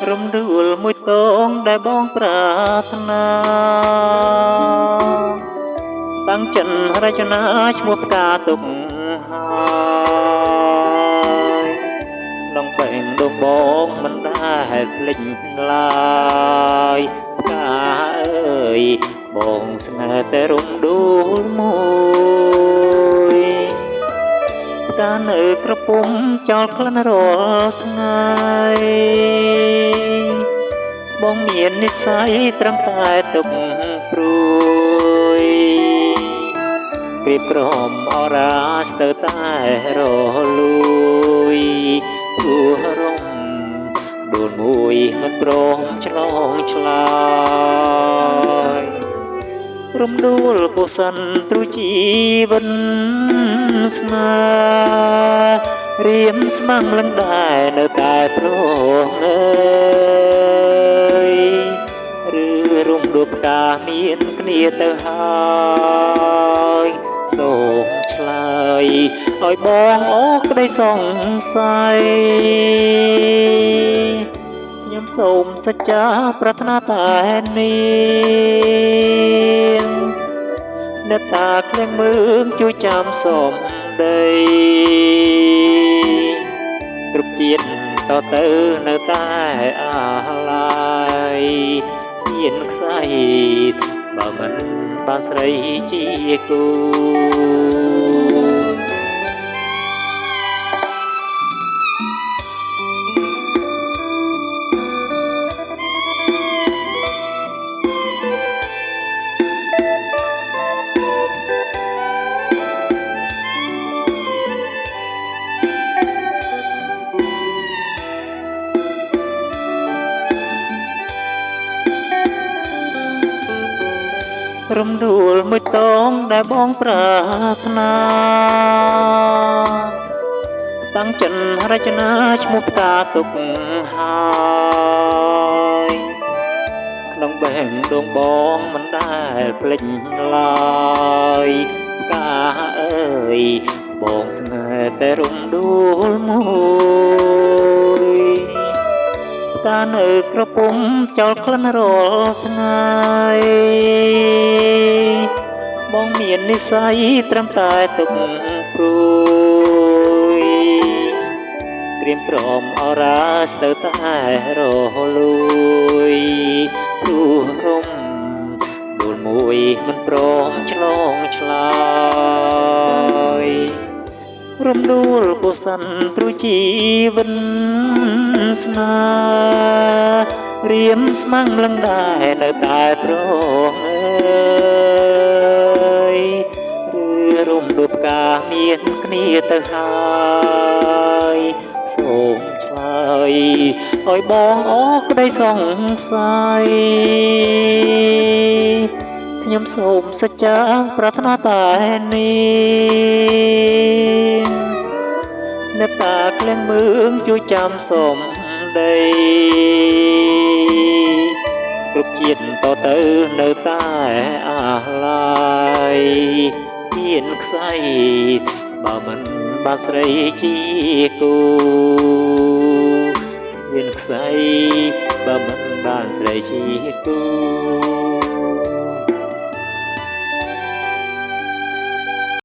រំដួលមួយតងដែលបងប្រាថ្នាតាំងចិនរចនាឈ្មោះផ្កាទុកហើយក្នុងបែងដងបងមិនដែលភ្លេចឡើយផ្កាអើយបងស្នេហ៍តែរំដួលមួយផ្កានៅក្រពុំចោលក្លិនរាល់ថ្ងៃបងមាននិស្ស័យត្រឹមតែទុកព្រួយក្រៀបក្រំអរាស្ទើរតែរលួយព្រោះរំដួលមួយមិនព្រមឆ្លងឆ្លើយរំដួលពោសិនទ្រុជីវិនស្នេហ៍រៀមស្មាំងលឹងដែរនៅតែព្រងអើយឬរំដួលផ្កាមានគ្នាទៅហើយសូមឆ្លើយឲ្យបងអស់ក្តីសង្ស័យខ្ញុំសូមសច្ចាប្រាថ្នាតែនេះអ្នកតាក្លៀងមើងជួយចាំសូមដីគ្រប់ជាតិតទៅនៅតែអាឡាយមានខ្សែបើមិនបានស្រីជាគូរំដួលមួយតងដែលបងប្រាថ្នាតាំងចិនរចនាឈ្មោះផ្កាទុកហើយក្នុងបែងដងបងមិនដែលភ្លេចឡើយផ្កាអើយបងស្នេហ៍តែរំដួលមួយផ្កានៅក្រពុំចោលក្លិនរាល់ថ្ងៃបងមាននិស្ស័យត្រឹមតែទុកព្រួយក្រៀមក្រំអរាស្ទើរតែរលួយព្រោះរំដួលមួយមិនព្រមឆ្លងឆ្លើយរំដួលពោសិនទ្រុជីវិនស្នេហ៍រៀមស្មាំងលឹងដែរនៅតែត្រង់អើយឬរំដួលផ្កាមានគ្នាទៅហើយសូមឆ្លើយឲ្យបងអស់ក្តីសង្ស័យខ្ញុំសូមសច្ចាប្រាថ្នាតែនេះអ្នកតាក្លៀងមើងជួយចាំសូមដីគ្រប់ជាតិតទៅនៅតែអាឡាយមានខ្សែបើមិនបានស្រីជាគូមានខ្សែបើមិនបានស្រីជាគូ